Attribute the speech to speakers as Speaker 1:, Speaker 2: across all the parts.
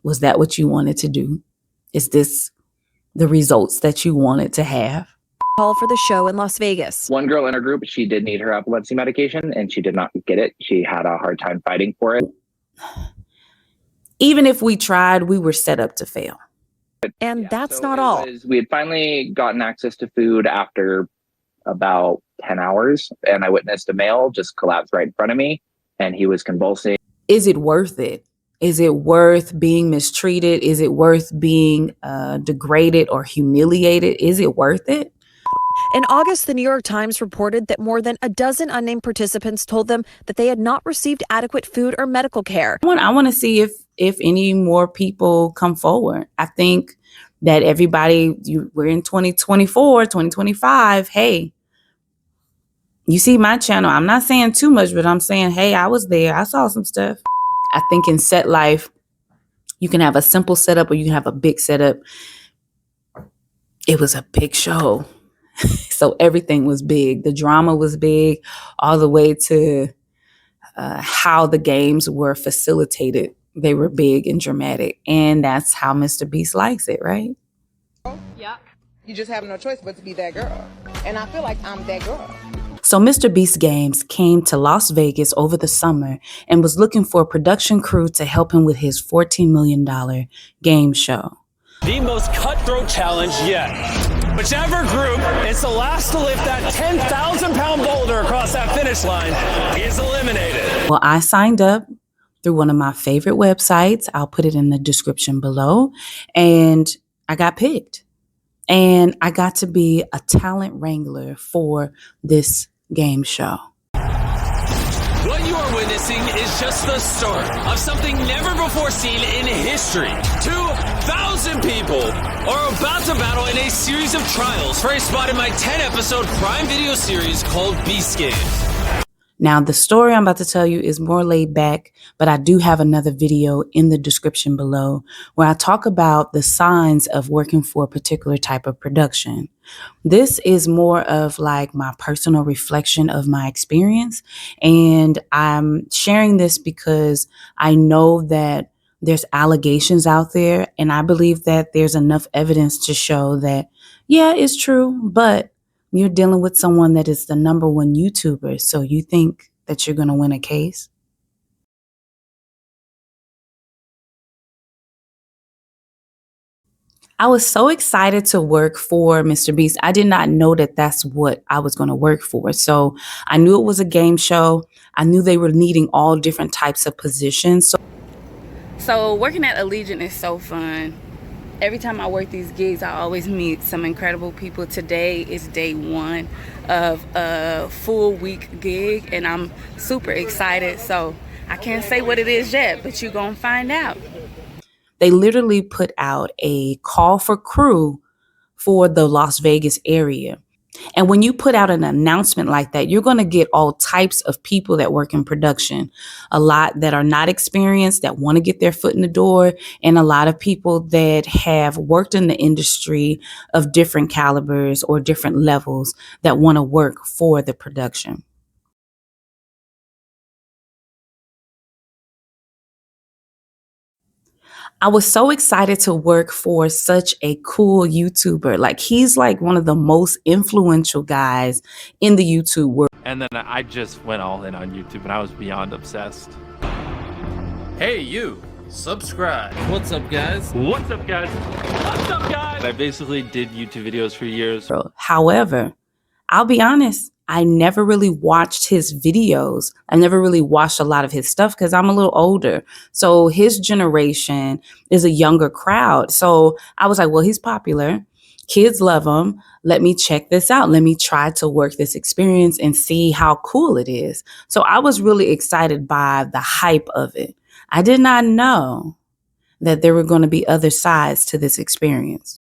Speaker 1: Was that what you wanted to do? Is this the results that you wanted to have?
Speaker 2: Call for the show in Las Vegas.
Speaker 3: One girl in our group, she did need her epilepsy medication and she did not get it. She had a hard time fighting for it.
Speaker 1: Even if we tried, we were set up to fail.
Speaker 2: And that's not all.
Speaker 3: We had finally gotten access to food after about 10 hours, and I witnessed a male just collapse right in front of me, and he was convulsing.
Speaker 1: Is it worth it? Is it worth being mistreated? Is it worth being degraded or humiliated? Is it worth it?
Speaker 2: In August, the New York Times reported that more than a dozen unnamed participants told them that they had not received adequate food or medical care.
Speaker 1: I want to see if any more people come forward. I think that everybody, we're in 2024, 2025. Hey, you see my channel. I'm not saying too much, but I'm saying, hey, I was there. I saw some stuff. I think in set life, you can have a simple setup or you can have a big setup. It was a big show. So everything was big. The drama was big, all the way to how the games were facilitated. They were big and dramatic. And that's how Mr. Beast likes it, right?
Speaker 4: Yeah. You just have no choice but to be that girl. And I feel like I'm that girl.
Speaker 1: So Mr. Beast Games came to Las Vegas over the summer and was looking for a production crew to help him with his $14 million game show.
Speaker 5: The most cutthroat challenge yet. Whichever group is the last to lift that 10,000-pound boulder across that finish line is eliminated.
Speaker 1: Well, I signed up through one of my favorite websites. I'll put it in the description below. And I got picked. And I got to be a talent wrangler for this game show.
Speaker 5: What you are witnessing is just the start of something never before seen in history. 2,000 people are about to battle in a series of trials for a spot in my 10-episode Prime Video series called Beast Games.
Speaker 1: Now, the story I'm about to tell you is more laid back, but I do have another video in the description below where I talk about the signs of working for a particular type of production. This is more of like my personal reflection of my experience. And I'm sharing this because I know that there's allegations out there, and I believe that there's enough evidence to show that, yeah, it's true, but you're dealing with someone that is the #1 YouTuber. So you think that you're going to win a case? I was so excited to work for Mr. Beast. I did not know that that's what I was going to work for. So I knew it was a game show. I knew they were needing all different types of positions. So working at Allegiant is so fun. Every time I work these gigs, I always meet some incredible people. Today is day 1 of a full week gig, and I'm super excited. So I can't say what it is yet, but you're going to find out. They literally put out a call for crew for the Las Vegas area. And when you put out an announcement like that, you're going to get all types of people that work in production. A lot that are not experienced, that want to get their foot in the door, and a lot of people that have worked in the industry of different calibers or different levels that want to work for the production. I was so excited to work for such a cool YouTuber. Like, he's like one of the most influential guys in the YouTube world.
Speaker 6: And then I just went all in on YouTube and I was beyond obsessed. Hey, you, subscribe. What's up, guys? What's up, guys? What's up, guys? I basically did YouTube videos for years.
Speaker 1: However, I'll be honest, I never really watched his videos. I never really watched a lot of his stuff because I'm a little older. So his generation is a younger crowd. So I was like, well, he's popular. Kids love him. Let me check this out. Let me try to work this experience and see how cool it is. So I was really excited by the hype of it. I did not know that there were going to be other sides to this experience.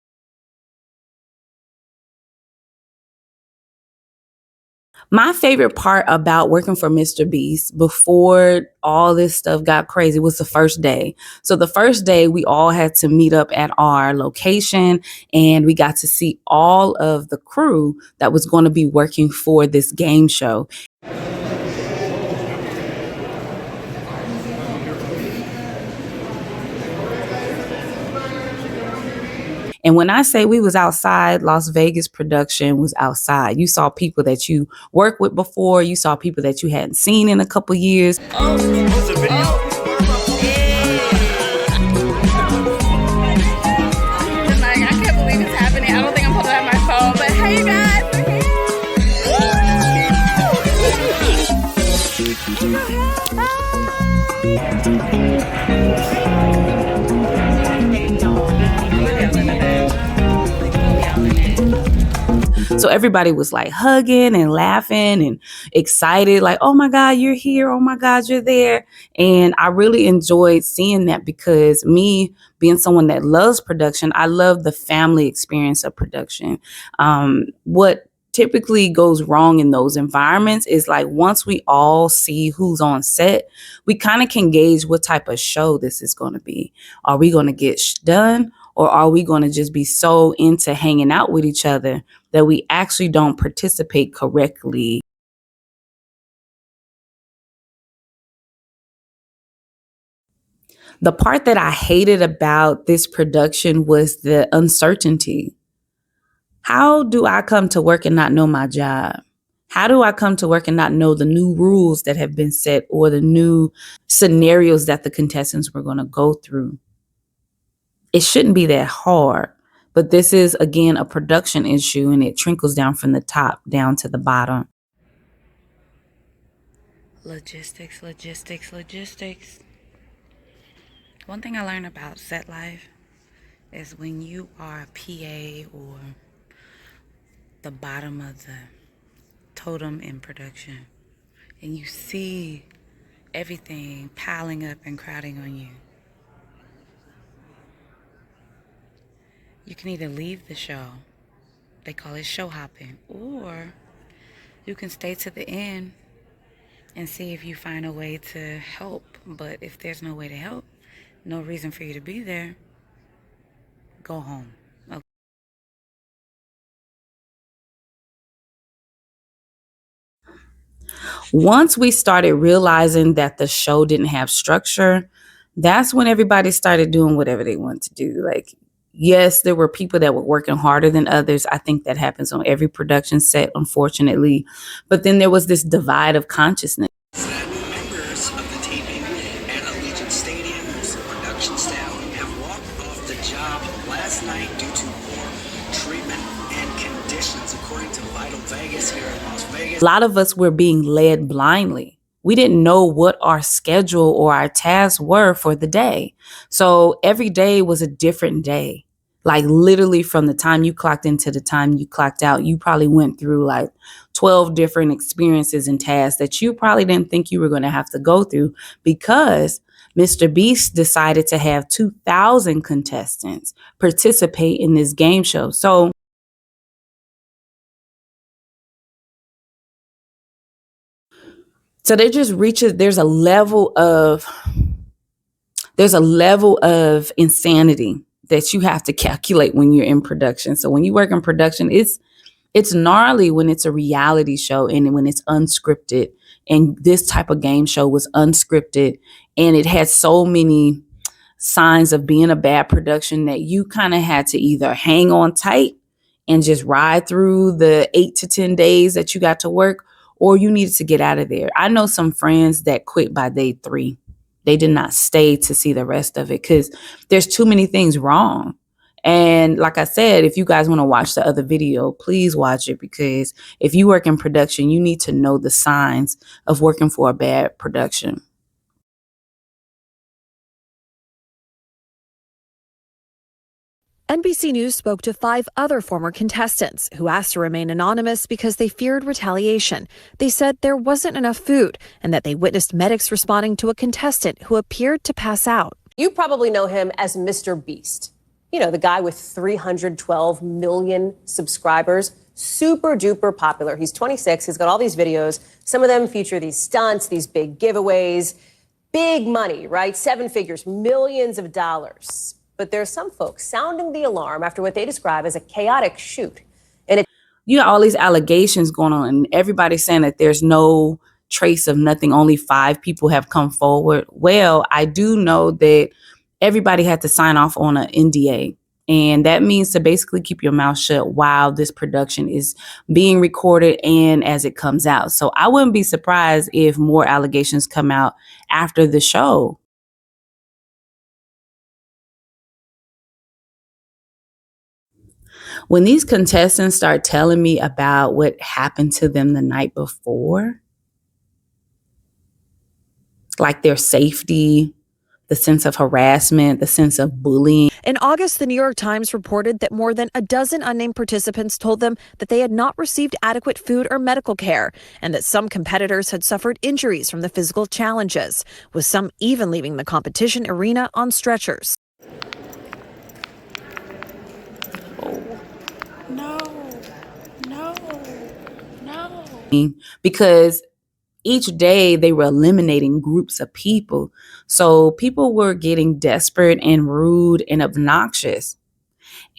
Speaker 1: My favorite part about working for Mr. Beast before all this stuff got crazy was the first day. So the first day we all had to meet up at our location and we got to see all of the crew that was going to be working for this game show. And when I say we was outside, Las Vegas production was outside. You saw people that you worked with before. You saw people that you hadn't seen in a couple years. So everybody was like hugging and laughing and excited, like, oh my God, you're here. Oh my God, you're there. And I really enjoyed seeing that because me being someone that loves production, I love the family experience of production. What typically goes wrong in those environments is like once we all see who's on set, we kind of can gauge what type of show this is going to be. Are we going to get done? Or are we going to just be so into hanging out with each other that we actually don't participate correctly? The part that I hated about this production was the uncertainty. How do I come to work and not know my job? How do I come to work and not know the new rules that have been set or the new scenarios that the contestants were going to go through? It shouldn't be that hard, but this is, again, a production issue and it trickles down from the top down to the bottom. Logistics. One thing I learned about set life is when you are a PA or the bottom of the totem in production and you see everything piling up and crowding on you, you can either leave the show, they call it show hopping, or you can stay to the end and see if you find a way to help. But if there's no way to help, no reason for you to be there, go home. Okay. Once we started realizing that the show didn't have structure, that's when everybody started doing whatever they wanted to do. Like, yes, there were people that were working harder than others. I think that happens on every production set, unfortunately. But then there was this divide of consciousness.
Speaker 7: Members of the taping at Allegiant Stadium's production staff have walked off the job last night due to poor treatment and conditions, according to Vital Vegas here in Las Vegas.
Speaker 1: A lot of us were being led blindly. We didn't know what our schedule or our tasks were for the day. So every day was a different day. Like literally from the time you clocked into the time you clocked out, you probably went through like 12 different experiences and tasks that you probably didn't think you were going to have to go through because Mr. Beast decided to have 2,000 contestants participate in this game show. So there just reaches, there's a level of insanity that you have to calculate when you're in production. So when you work in production, it's gnarly when it's a reality show and when it's unscripted. And this type of game show was unscripted and it had so many signs of being a bad production that you kind of had to either hang on tight and just ride through the 8 to 10 days that you got to work, or you needed to get out of there. I know some friends that quit by day 3. They did not stay to see the rest of it because there's too many things wrong. And like I said, if you guys want to watch the other video, please watch it, because if you work in production, you need to know the signs of working for a bad production.
Speaker 2: NBC News spoke to 5 other former contestants who asked to remain anonymous because they feared retaliation. They said there wasn't enough food and that they witnessed medics responding to a contestant who appeared to pass out.
Speaker 8: You probably know him as Mr. Beast. You know, the guy with 312 million subscribers. Super duper popular. He's 26. He's got all these videos. Some of them feature these stunts, these big giveaways. Big money, right? 7 figures, millions of dollars. But there's some folks sounding the alarm after what they describe as a chaotic shoot. And
Speaker 1: you got all these allegations going on and everybody's saying that there's no trace of nothing. Only 5 people have come forward. Well, I do know that everybody had to sign off on an NDA. And that means to basically keep your mouth shut while this production is being recorded and as it comes out. So I wouldn't be surprised if more allegations come out after the show. When these contestants start telling me about what happened to them the night before, like their safety, the sense of harassment, the sense of bullying.
Speaker 2: In August, the New York Times reported that more than a dozen unnamed participants told them that they had not received adequate food or medical care, and that some competitors had suffered injuries from the physical challenges, with some even leaving the competition arena on stretchers.
Speaker 1: Because each day they were eliminating groups of people. So people were getting desperate and rude and obnoxious.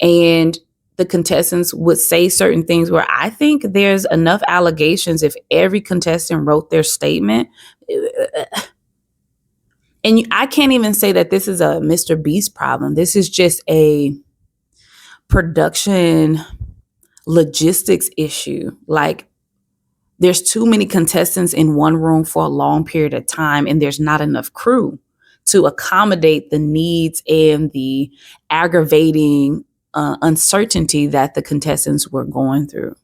Speaker 1: And the contestants would say certain things where I think there's enough allegations if every contestant wrote their statement. And I can't even say that this is a Mr. Beast problem. This is just a production logistics issue. Like, there's too many contestants in one room for a long period of time, and there's not enough crew to accommodate the needs and the aggravating uncertainty that the contestants were going through.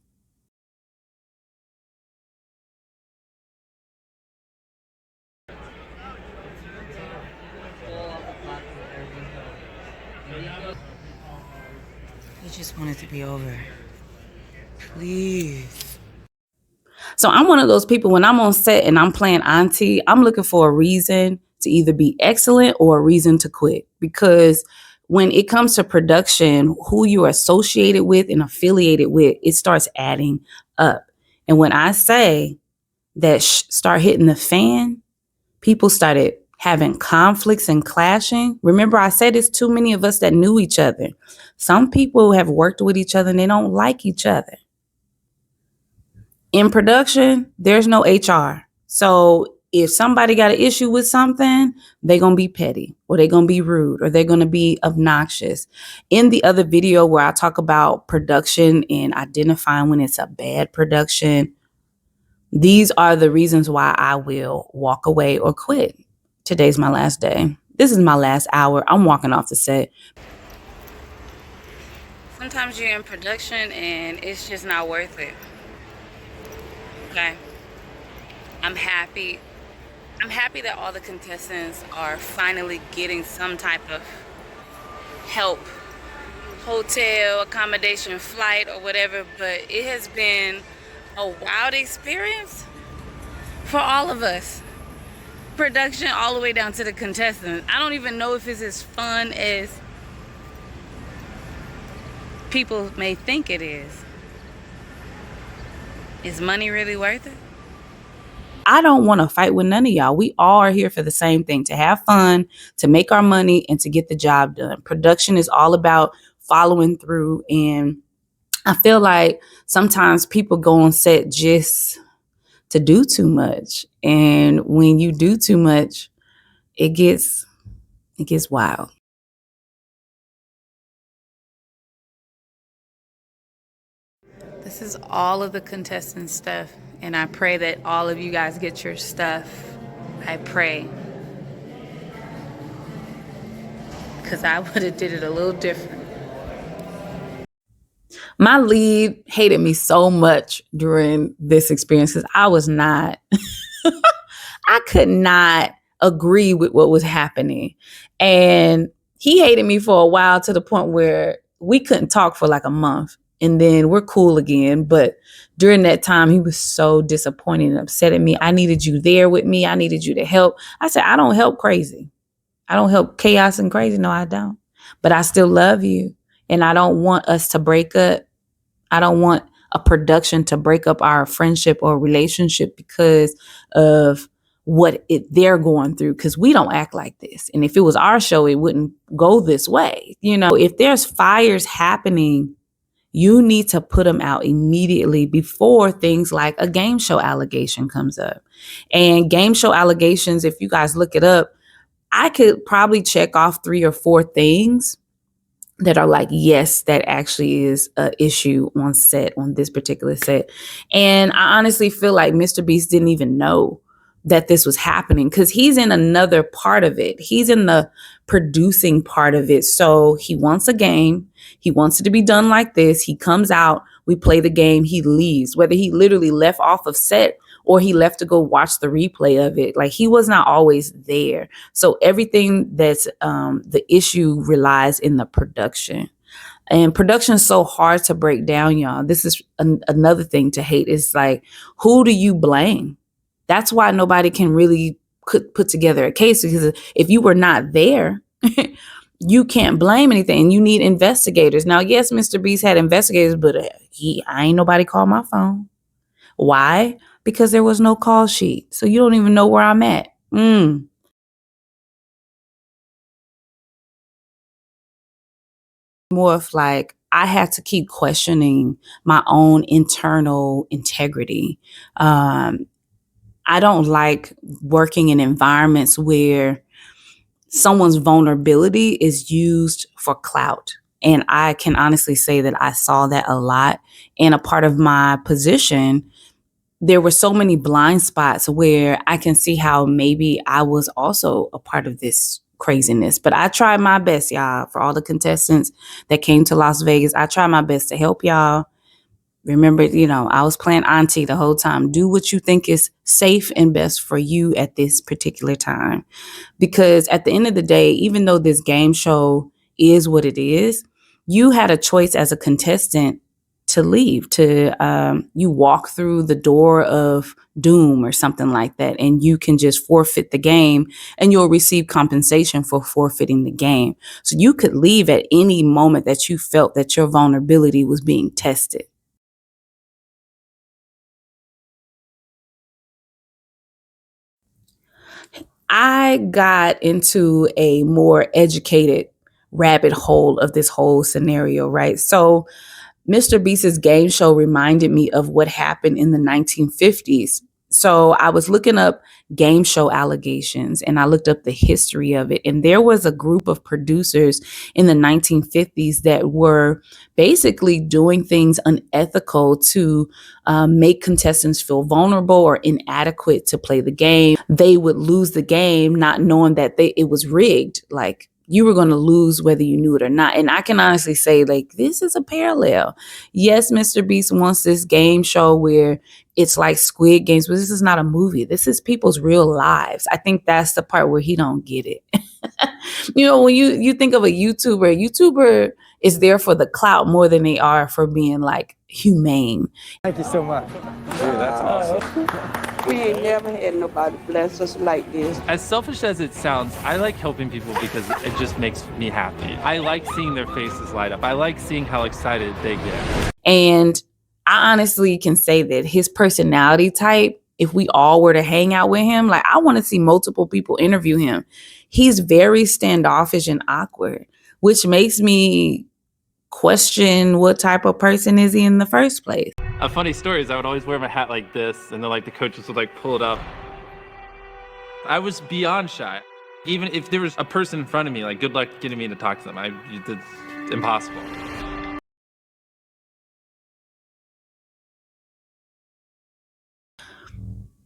Speaker 1: I just want it to be over. Please. So I'm one of those people, when I'm on set and I'm playing auntie, I'm looking for a reason to either be excellent or a reason to quit. Because when it comes to production, who you're associated with and affiliated with, it starts adding up. And when I say that start hitting the fan, people started having conflicts and clashing. Remember, I said it's too many of us that knew each other. Some people have worked with each other and they don't like each other. In production, there's no HR. So if somebody got an issue with something, they're going to be petty, or they're going to be rude, or they're going to be obnoxious. In the other video where I talk about production and identifying when it's a bad production, these are the reasons why I will walk away or quit. Today's my last day. This is my last hour. I'm walking off the set. Sometimes you're in production and it's just not worth it. Okay. I'm happy that all the contestants are finally getting some type of help, hotel, accommodation, flight, or whatever, but it has been a wild experience for all of us. Production all the way down to the contestants. I don't even know if it's as fun as people may think it is. Is money really worth it? I don't want to fight with none of y'all. We all are here for the same thing, to have fun, to make our money, and to get the job done. Production is all about following through. And I feel like sometimes people go on set just to do too much. And when you do too much, it gets wild. This is all of the contestant stuff, and I pray that all of you guys get your stuff. I pray. Because I would have did it a little different. My lead hated me so much during this experience because I was not, I could not agree with what was happening. And he hated me for a while, to the point where we couldn't talk for like a month. And then we're cool again. But during that time, he was so disappointed and upset at me. I needed you there with me. I needed you to help. I said, I don't help crazy. I don't help chaos and crazy. No, I don't. But I still love you. And I don't want us to break up. I don't want a production to break up our friendship or relationship because of what they're going through, because we don't act like this. And if it was our show, it wouldn't go this way. You know, if there's fires happening, you need to put them out immediately before things like a game show allegation comes up. And game show allegations, if you guys look it up, I could probably check off 3 or 4 things that are like, yes, that actually is an issue on set, on this particular set. And I honestly feel like Mr. Beast didn't even know that this was happening because he's in another part of it. He's in the producing part of it. So he wants a game. He wants it to be done like this. He comes out, we play the game, he leaves, whether he literally left off of set or he left to go watch the replay of it. Like, he was not always there. So everything that's the issue relies in the production. And production is so hard to break down, y'all. This is another thing to hate. It's like, who do you blame? That's why nobody can really put together a case, because if you were not there, you can't blame anything. You need investigators. Now, yes, Mr. Beast had investigators, but I ain't nobody called my phone. Why? Because there was no call sheet. So you don't even know where I'm at. More of like, I had to keep questioning my own internal integrity. I don't like working in environments where someone's vulnerability is used for clout. And I can honestly say that I saw that a lot. And a part of my position, there were so many blind spots where I can see how maybe I was also a part of this craziness. But I tried my best, y'all, for all the contestants that came to Las Vegas. I tried my best to help y'all. Remember, I was playing auntie the whole time. Do what you think is safe and best for you at this particular time. Because at the end of the day, even though this game show is what it is, you had a choice as a contestant to leave, you walk through the door of doom or something like that, and you can just forfeit the game and you'll receive compensation for forfeiting the game. So you could leave at any moment that you felt that your vulnerability was being tested. I got into a more educated rabbit hole of this whole scenario, right? So Mr. Beast's game show reminded me of what happened in the 1950s. So I was looking up game show allegations and I looked up the history of it. And there was a group of producers in the 1950s that were basically doing things unethical to make contestants feel vulnerable or inadequate to play the game. They would lose the game not knowing that it was rigged. Like, you were going to lose whether you knew it or not. And I can honestly say, like, this is a parallel. Yes, Mr. Beast wants this game show where it's like Squid Games, but this is not a movie. This is people's real lives. I think that's the part where he don't get it. When you think of a YouTuber is there for the clout more than they are for being like humane.
Speaker 9: Thank you so much. Dude, that's awesome.
Speaker 10: We ain't never had nobody bless us like this.
Speaker 6: As selfish as it sounds, I like helping people because it just makes me happy. I like seeing their faces light up. I like seeing how excited they get.
Speaker 1: And I honestly can say that his personality type, if we all were to hang out with him, like, I want to see multiple people interview him. He's very standoffish and awkward, which makes me question what type of person is he in the first place.
Speaker 6: A funny story is I would always wear my hat like this, and then like the coaches would like pull it up. I was beyond shy. Even if there was a person in front of me, like, good luck getting me to talk to them. It's impossible.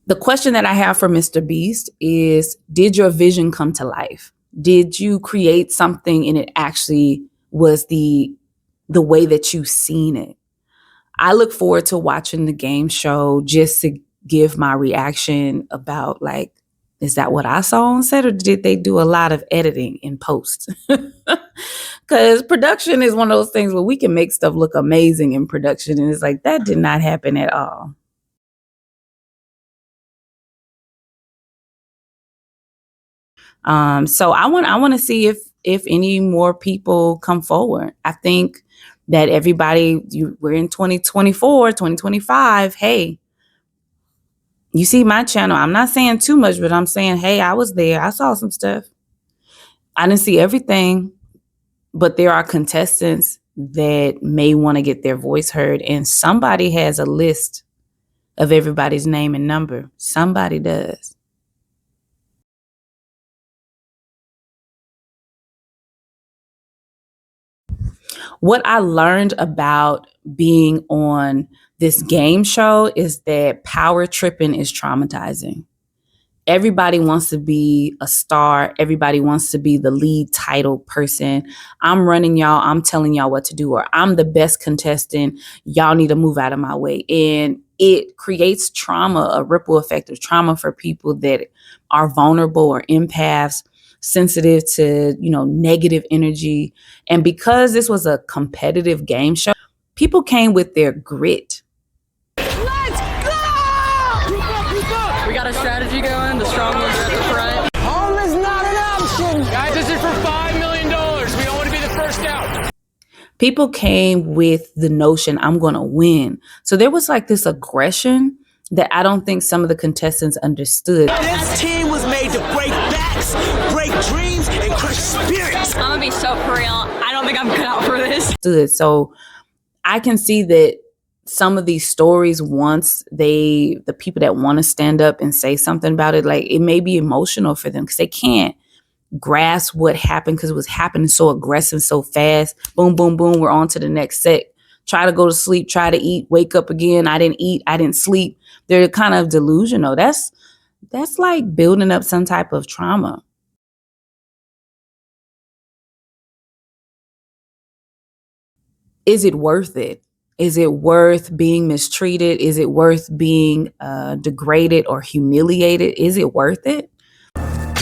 Speaker 1: The question that I have for Mr. Beast is, did your vision come to life? Did you create something and it actually was the way that you've seen it? I look forward to watching the game show just to give my reaction about, like, is that what I saw on set, or did they do a lot of editing in post? Because production is one of those things where we can make stuff look amazing in production, and it's like, that did not happen at all. So I want to see if any more people come forward. I think that everybody, we're in 2024, 2025. Hey, you see my channel. I'm not saying too much, but I'm saying, hey, I was there. I saw some stuff. I didn't see everything, but there are contestants that may want to get their voice heard. And somebody has a list of everybody's name and number. Somebody does. What I learned about being on this game show is that power tripping is traumatizing. Everybody wants to be a star. Everybody wants to be the lead title person. I'm running y'all. I'm telling y'all what to do, or I'm the best contestant. Y'all need to move out of my way. And it creates trauma, a ripple effect of trauma for people that are vulnerable or empaths, sensitive to, negative energy. And because this was a competitive game show, people came with their grit.
Speaker 11: We got a strategy going. The strong ones are at the front.
Speaker 4: Home is not an option.
Speaker 5: Guys, this is for $5 million. We don't want to be the first out.
Speaker 1: People came with the notion, I'm going to win. So there was like this aggression that I don't think some of the contestants understood.
Speaker 7: This team was made to break backs, break dreams, and crush spirits.
Speaker 11: I'm gonna be so for real. I don't think I'm cut out for this.
Speaker 1: So I can see that some of these stories, once the people that want to stand up and say something about it, like it may be emotional for them because they can't grasp what happened because it was happening so aggressive, so fast. Boom, boom, boom. We're on to the next set. Try to go to sleep, try to eat, wake up again. I didn't eat, I didn't sleep. They're kind of delusional. That's like building up some type of trauma. Is it worth it? Is it worth being mistreated? Is it worth being degraded or humiliated? Is it worth it?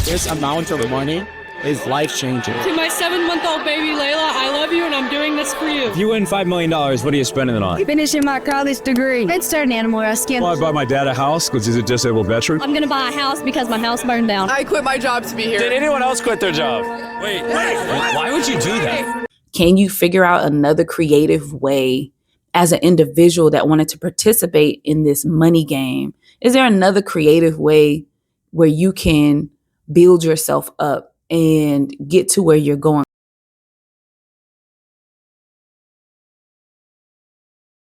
Speaker 9: This amount of money is life-changing.
Speaker 11: To my 7-month-old baby Layla, I love you and I'm doing this for you.
Speaker 12: If you win $5 million, what are you spending it on?
Speaker 13: Finishing my college degree and starting animal rescue.
Speaker 12: Well, I bought my dad a house because he's a disabled veteran.
Speaker 11: I'm gonna buy a house because my house burned down.
Speaker 4: I quit my job to be here.
Speaker 12: Did anyone else quit their job?
Speaker 5: Wait, why would you do that?
Speaker 1: Can you figure out another creative way as an individual that wanted to participate in this money game? Is there another creative way where you can build yourself up and get to where you're going?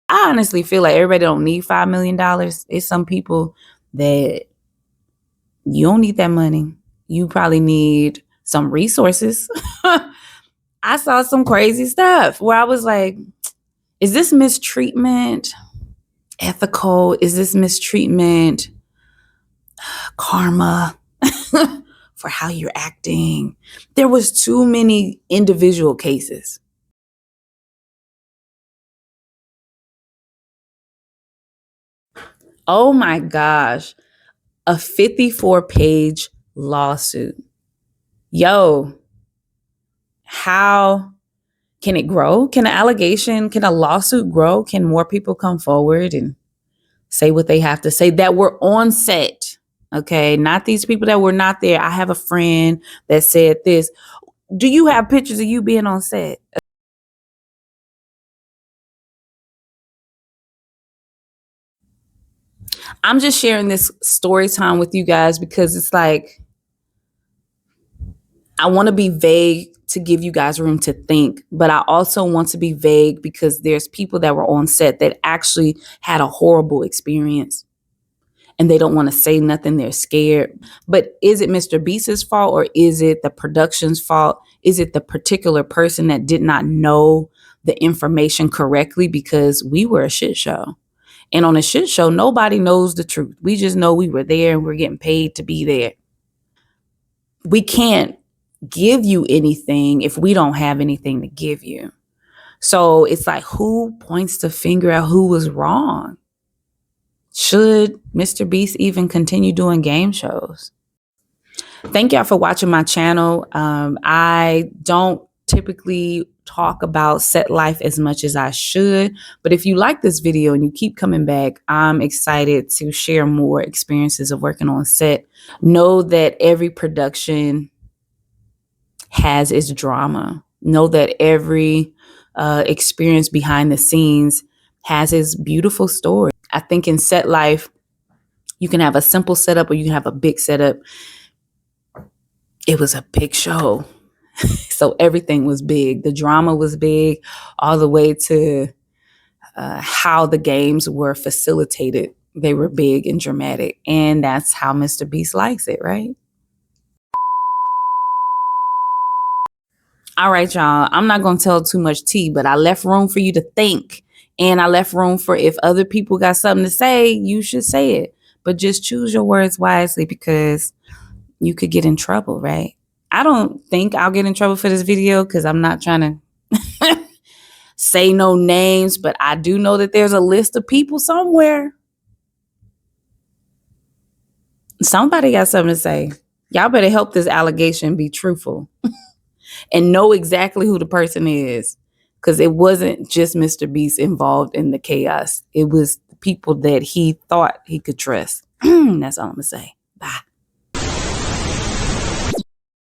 Speaker 1: I honestly feel like everybody don't need $5 million. It's some people that you don't need that money. You probably need some resources. I saw some crazy stuff where I was like, is this mistreatment ethical? Is this mistreatment karma for how you're acting? There was too many individual cases. Oh my gosh, a 54-page lawsuit. Yo, how can it grow? Can a lawsuit grow? Can more people come forward and say what they have to say that were on set? Okay, not these people that were not there. I have a friend that said this. Do you have pictures of you being on set? I'm just sharing this story time with you guys because it's like, I want to be vague to give you guys room to think, but I also want to be vague because there's people that were on set that actually had a horrible experience and they don't want to say nothing. They're scared. But is it Mr. Beast's fault or is it the production's fault? Is it the particular person that did not know the information correctly? Because we were a shit show. And on a shit show, nobody knows the truth. We just know we were there and we're getting paid to be there. We can't give you anything if we don't have anything to give you. So it's like, who points the finger at who was wrong? Should Mr. Beast even continue doing game shows? Thank y'all for watching my channel. I don't typically talk about set life as much as I should, but if you like this video and you keep coming back, I'm excited to share more experiences of working on set. Know that every production has its drama. Know that every experience behind the scenes has its beautiful story. I think in set life, you can have a simple setup or you can have a big setup. It was a big show. So everything was big. The drama was big, all the way to how the games were facilitated. They were big and dramatic. And that's how Mr. Beast likes it, right? All right, y'all. I'm not going to tell too much tea, but I left room for you to think. And I left room for if other people got something to say, you should say it. But just choose your words wisely because you could get in trouble, right? I don't think I'll get in trouble for this video because I'm not trying to say no names, but I do know that there's a list of people somewhere. Somebody got something to say. Y'all better help this allegation be truthful and know exactly who the person is. Because it wasn't just Mr. Beast involved in the chaos. It was the people that he thought he could trust. That's all I'm going to say. Bye.